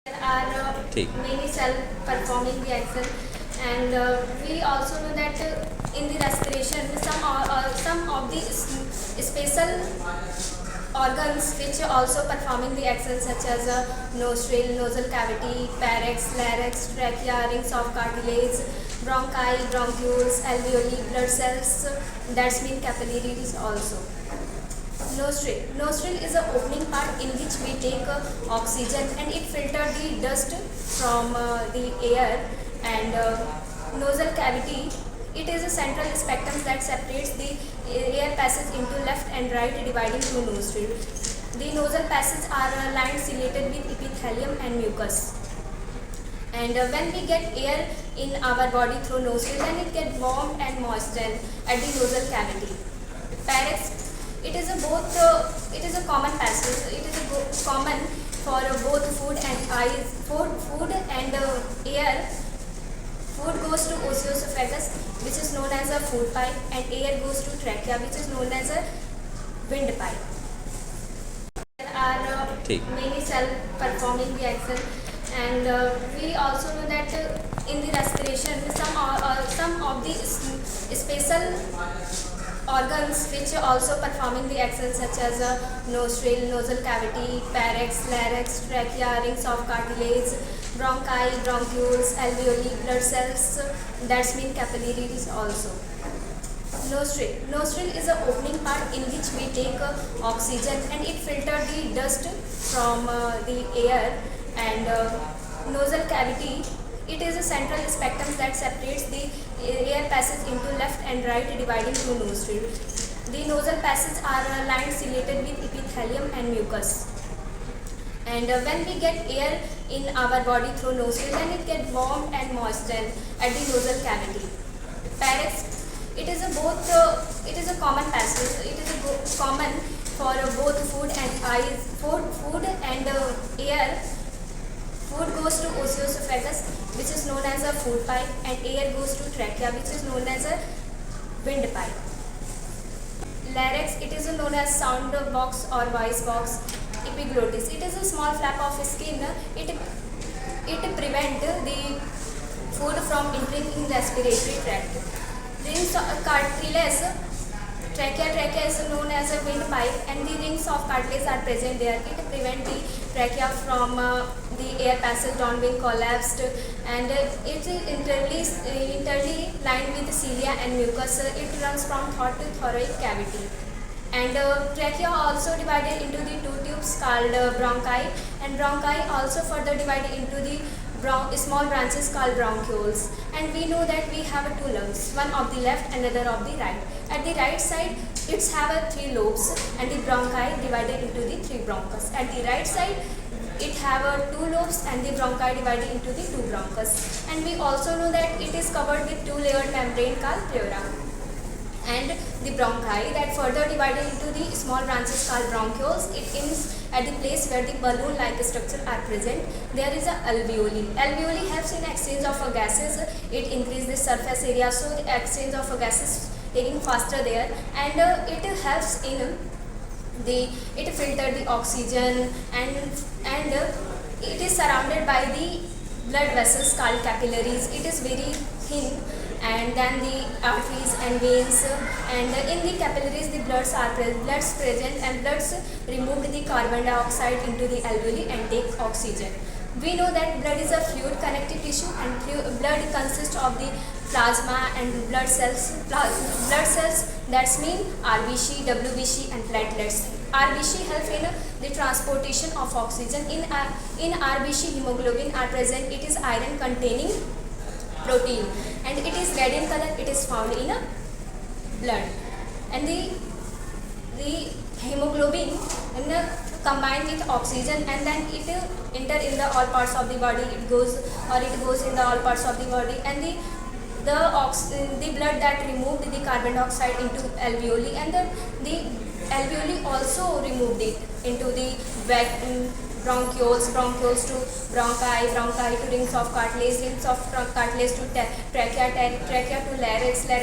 There are ठीक many self-performing reactions, and we also know that in the respiration, some of the special organs which also performing the actions such as nostril, nasal cavity, pharynx, larynx, trachea, rings of cartilage, bronchi, bronchioles, alveoli, blood cells. That's mean capillaries also. Nostril. Nostril is the opening part in which we take oxygen and it filters the dust from the air, and nasal cavity. It is a central spectrum that separates the air passage into left and right, dividing two nostril. The nasal passages are lined ciliated with epithelium and mucus. And when we get air in our body through nostril, then it gets warm and moistened at the nasal cavity. Pharynx. It is a common passage. It is common for both food and eyes. Food and air. Food goes to oesophagus, which is known as a food pipe, and air goes to trachea, which is known as a windpipe. There are ठीक many self-performing reactions, and we also know that in the respiration, some of the special organs which also performing the actions such as nostril, nasal cavity, pharynx, larynx, trachea, rings of cartilage, bronchi, bronchioles, alveoli, blood cells. That's mean capillaries also. Nostril. Nostril is the opening part in which we take oxygen and it filters the dust from the air, and nasal cavity. It is a central spectrum that separates the air passage into left and right, dividing two nostril. The nasal passages are lined ciliated with epithelium and mucus. And when we get air in our body through nostril, then it gets warm and moistened at the nasal cavity. Pharynx. It is a common passage. It is common for both food and eyes. Food and air. Food goes to oesophagus, which is known as a food pipe, and air goes to trachea, which is known as a windpipe. Larynx. It is known as sound box or voice box. Epiglottis. It is a small flap of skin. It prevents the food from entering in respiratory tract. Rings of cartilage. Trachea is known as a windpipe, and the rings of cartilage are present there. It prevents the trachea from the air passage down being collapsed, and it is internally lined with cilia and mucus. It runs from throat to thoracic cavity. And trachea also divided into the two tubes called bronchi, and bronchi also further divided into the small branches called bronchioles. And we know that we have two lungs, one of the left and other of the right. At the right side, it's have three lobes, and the bronchi divided into the three bronchus. At the right side, it have two lobes, and the bronchi divided into the two bronchus. And we also know that it is covered with two-layered membrane called pleura. And the bronchi that further divided into the small branches called bronchioles, it ends at the place where the balloon-like structure are present. There is a alveoli. Alveoli helps in exchange of gases. It increases the surface area, so the exchange of gases taking faster there, and it helps in it filter the oxygen, and it is surrounded by the blood vessels called capillaries. It is very thin, and then the arteries and veins, and in the capillaries the bloods present, and bloods remove the carbon dioxide into the alveoli and take oxygen. We know that blood is a fluid connective tissue, and blood consists of the plasma and blood cells. Blood cells, that's mean RBC, WBC and platelets. RBC help in the transportation of oxygen. In RBC, hemoglobin are present. It is iron containing protein, and it is red in color. It is found in blood, and the hemoglobin combined with oxygen, and then it enter in the all parts of the body. It goes in the all parts of the body, and the blood that removed the carbon dioxide into alveoli, and the alveoli also removed it into the bronchioles to bronchi to rings of cartilage to trachea to larynx to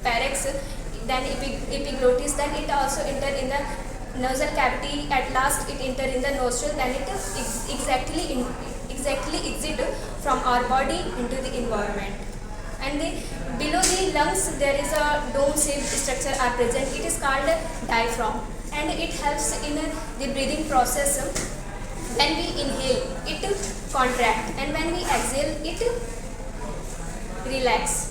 pharynx, then epiglottis. Then it also enter in the nasal cavity, at last it enter in the nostril, then it exactly exit from our body into the environment. And below the lungs there is a dome-shaped structure are present. It is called diaphragm, and it helps in the breathing process. When we inhale, it contract, and when we exhale, it relax.